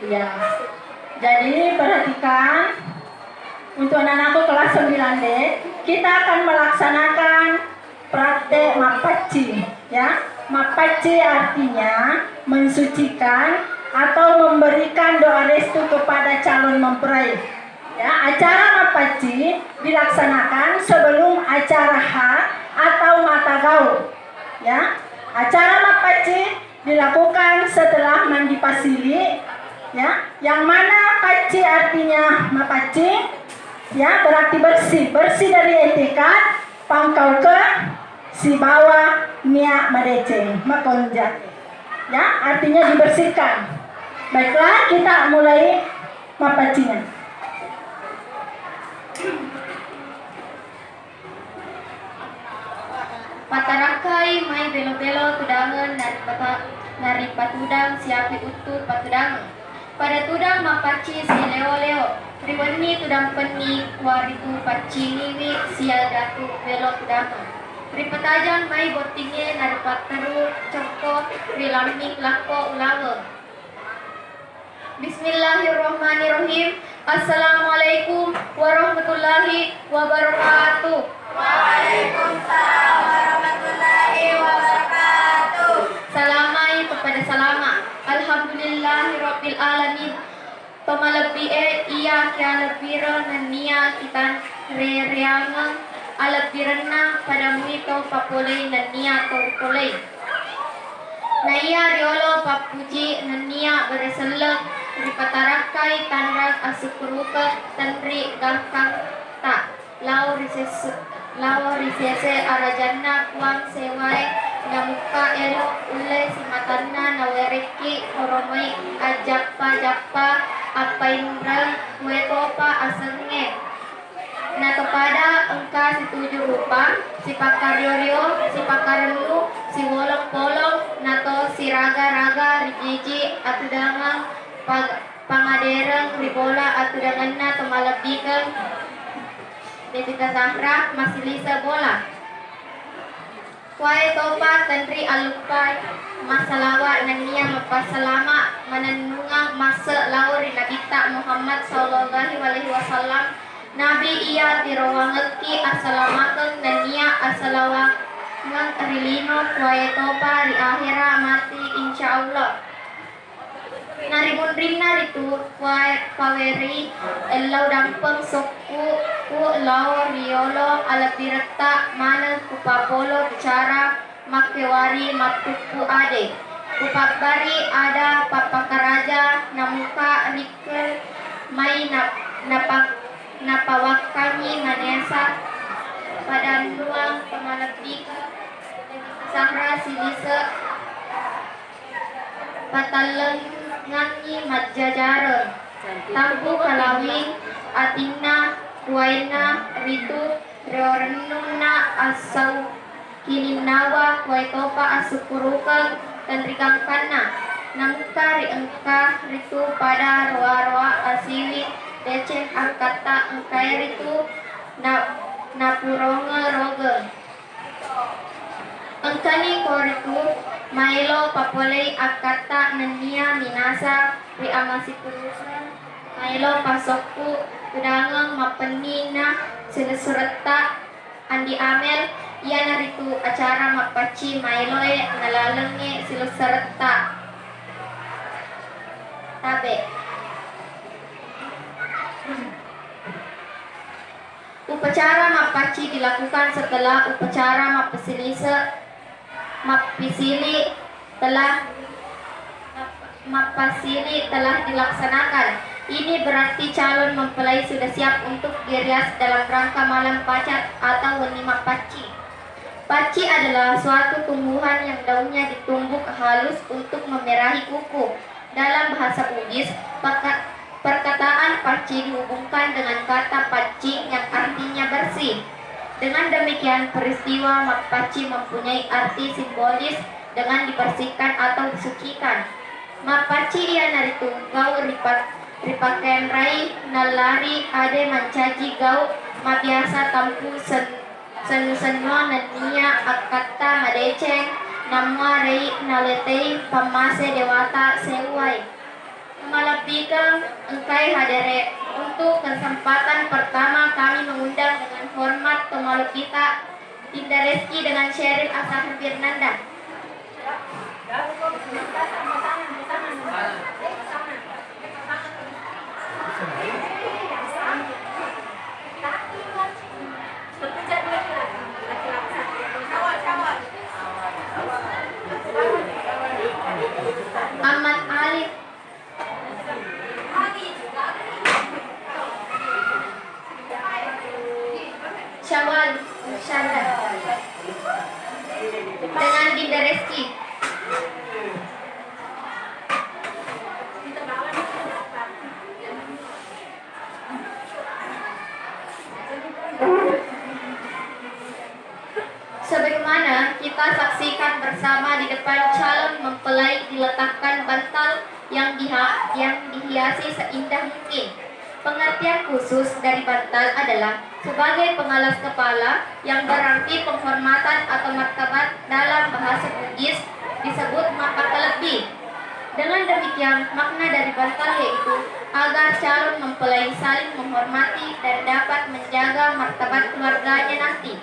Ya. Jadi perhatikan, untuk anak-anakku kelas 9D, kita akan melaksanakan praktek mapaci, ya. Mapaci artinya mensucikan atau memberikan doa restu kepada calon mempelai. Ya, acara mapaci dilaksanakan sebelum acara H atau mata gaul. Ya, acara mapaci dilakukan setelah mandi pasili. Ya, yang mana paci artinya mapaci, ya berarti bersih dari etikat, pangkal ke si bawah niat madece makonjat, ya artinya dibersihkan. Baiklah, kita mulai mapacinya. Patarakai mai belo-belo tudangan nari patudang siapi utuh patudangan. Pada tudang mapaci si leo-leo, riwani tudang peni waritu paci niwi sia datu belo tudangan. Ripatajan mai botingnya nari pataru congko rilamik lako ulawe. Bismillahirrahmanirrahim. Assalamualaikum warahmatullahi wabarakatuh. Waalaikumsalam warahmatullahi wabarakatuh. Salamai kepada salama. Alhamdulillahirabbil alamin. Pamalabi iya kya lebira nania kita rereanga alabirana pada muito papolei nania korpolei. Naya riolo papuji nania bereselek ripatarakai tanrak asukuruka tanri gangkang tak lau risese arajanna kuang sewai namuka elo ule simatanna nawereki koromai ajappa apaindra kuetopa asenge na kepada engkau si tujuh rupa, si pakaryorio, si pakarenu, si wolong-polong, nato si raga-raga, rijiji, atudangang, pangadereng, ribola, atudangan na tumalabigang, Devita Zahra, Masilisa Bola. Kuai topa tantri alupai, masalawa nania mapasalama, mananungang masa lauri nabita Muhammad sallallahu alaihi wasallam. Nabi iya tirawangeki asalamakeun nania asalawangang rilino kuai topa di akhira mati insyaallah. Naribundrinna ritu kuai paweri elau dampeng soku ku lau riolo alapirata mana kupapolo bicara makewari matuku ade kupabari ada papakaraja namuka rikel mai napawakami manesa pada ruang pemalabik sahra silisa pataleng nganyi majajara tampu kalawing atina kuaina ritu reorenuna asau kininawa kuaitopa asukuruka dan rikangkana namuka riengka ritu pada roa-roa asili deceng angkata engkai ritu napuronga roga engkani koritu mailo papolei akata nania minasa ri amasi kurusan mailo pasokku kudangang mapenina sinesureta andi amel ia naritu acara mapaci mailoe nalalenge silusereta tabe. Upacara mapaci dilakukan setelah upacara mapasili telah dilaksanakan. Ini berarti calon mempelai sudah siap untuk dirias dalam rangka malam pacat atau weni mapaci. Paci adalah suatu tumbuhan yang daunnya ditumbuk halus untuk memerahi kuku. Dalam bahasa Bugis, perkataan paci dihubungkan dengan kata paci yang artinya bersih. Dengan demikian, peristiwa mapaci mempunyai arti simbolis dengan dibersihkan atau disucikan. Mapaci ia naritu gau ripakaian rai nalari ade mancaji gau mabiasa tampu senua nania akata madeceng namua rei naletei pamase dewata sewai. Malabi engkai hadere. Untuk kesempatan pertama kami mengundang dengan hormat pemalu kita Dinda Reski dengan Sheryl Asahar Firnanda. Ahmad Alif, Syawal Syanda dengan Dinda Reski. Sebagaimana kita saksikan bersama di depan calon mempelai diletakkan bantal yang dihiasi seindah mungkin. Pengertian khusus dari bantal adalah sebagai pengalas kepala yang berarti penghormatan atau martabat dalam bahasa Bugis disebut mapakalebi. Dengan demikian, makna dari bantal yaitu agar calon mempelai saling menghormati dan dapat menjaga martabat keluarganya nanti.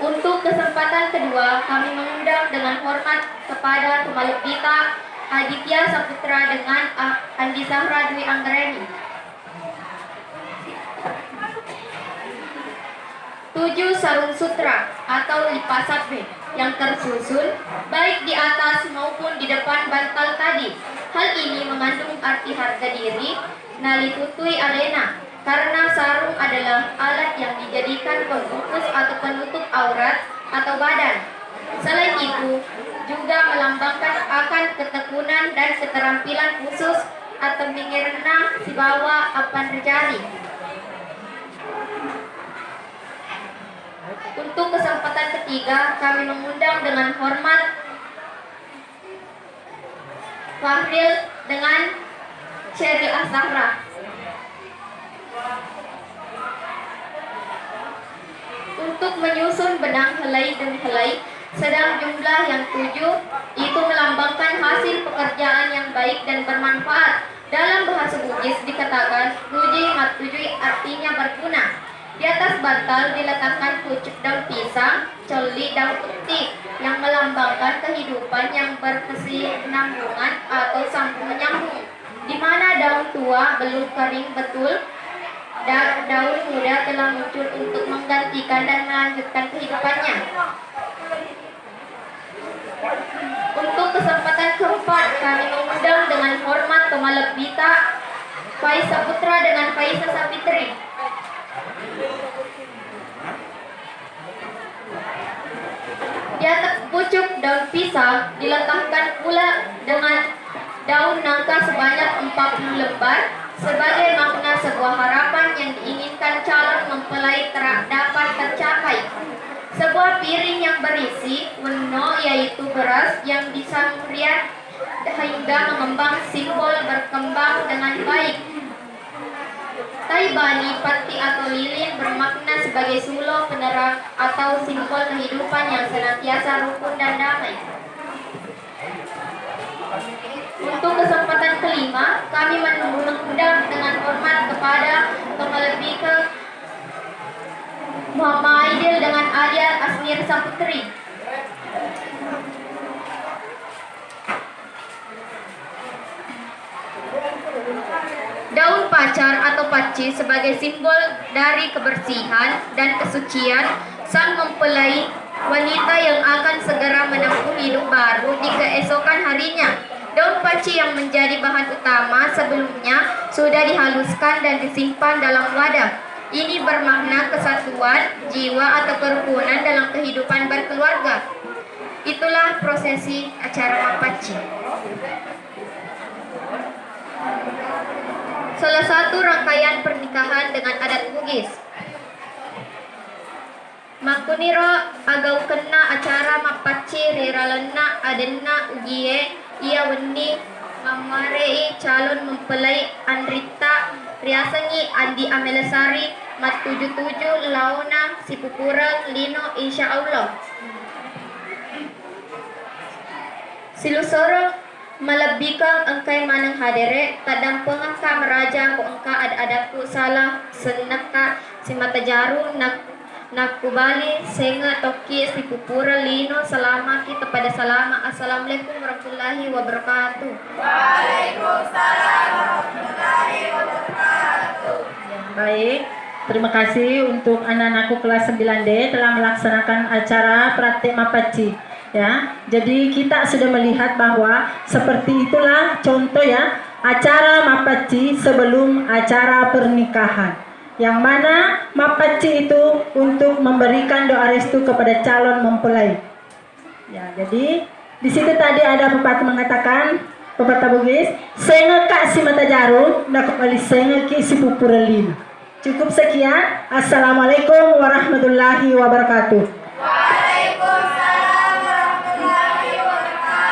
Untuk kesempatan kedua, kami mengundang dengan hormat kepada Tumaluk Dita Aditya Saputra dengan Andi Zahra Dwi Anggreni. 7 sarung sutra atau lipasatwe yang tersusun baik di atas maupun di depan bantal tadi. Hal ini mengandung arti harga diri nalitutui alena karena sarung adalah alat yang dijadikan pembungkus atau penutup aurat atau badan. Selain itu, juga melambangkan akan ketekunan dan keterampilan khusus atau mengirna si bawa apan rejari. Untuk kesempatan ketiga, kami mengundang dengan hormat Fahril dengan Sheryl Asahra. Untuk menyusun benang helai demi helai, sedang jumlah yang 7 itu melambangkan hasil pekerjaan yang baik dan bermanfaat. Dalam bahasa Bugis dikatakan ruji matujui artinya berguna. Di atas bantal diletakkan pucuk daun pisang, coli daun utik yang melambangkan kehidupan yang berkesinambungan atau sambung menyambung, di mana daun tua belum kering betul dan daun muda telah muncul untuk menggantikan dan melanjutkan kehidupannya. Untuk kesempatan keempat, kami mengundang dengan hormat Tumaluk Dita Faisa Putra dengan Faisa Sapitri. Di atas pucuk daun pisang diletakkan pula dengan daun nangka sebanyak 40 lembar sebagai makna sebuah harapan yang diinginkan calon mempelai dapat tercapai. Sebuah piring yang berisi weno yaitu beras yang disamriat hingga mengembang simbol berkembang dengan baik. Taibani, pati atau lilin bermakna sebagai sulo penerang atau simbol kehidupan yang senantiasa rukun dan damai. Untuk kesempatan kelima, kami mengundang dengan hormat kepada Pengelebika Muhammad Aidil dengan Adia Asmir Saputri. Daun pacar atau paci sebagai simbol dari kebersihan dan kesucian sang mempelai wanita yang akan segera menempuh hidup baru di keesokan harinya. Daun paci yang menjadi bahan utama sebelumnya sudah dihaluskan dan disimpan dalam wadah. Ini bermakna kesatuan, jiwa atau kerukunan dalam kehidupan berkeluarga. Itulah prosesi acara mapaci. Salah satu rangkaian pernikahan dengan adat Bugis. Makuniro agau kena acara mapaci riralena adenna ugie ia weni Mamarei calon mempelai Andrita Riasangi Andi Amelasari Mat 77 Launa Sipupura Lino insya Allah. Silusoro malabikang engkay manang hadere tadang pengangka meraja ko engka ada-adaku salah senaka si matajaru nakubali senga toki si pupura lino selama kita pada salama. Assalamualaikum warahmatullahi wabarakatuh. Waalaikumsalam warahmatullahi wabarakatuh. Baik, terima kasih untuk anak-anakku kelas 9D telah melaksanakan acara praktek Mapaci. Ya, jadi kita sudah melihat bahwa seperti itulah contoh ya acara Mapaci sebelum acara pernikahan. Yang mana Mapaci itu untuk memberikan doa restu kepada calon mempelai. Ya, jadi di situ tadi ada pepatah mengatakan, pepatah Bugis, senga kak si mata jarum, nak kembali senga ki si pupurelin. Cukup sekian. Assalamualaikum warahmatullahi wabarakatuh. Waalaikumsalam warahmatullahi wabarakatuh.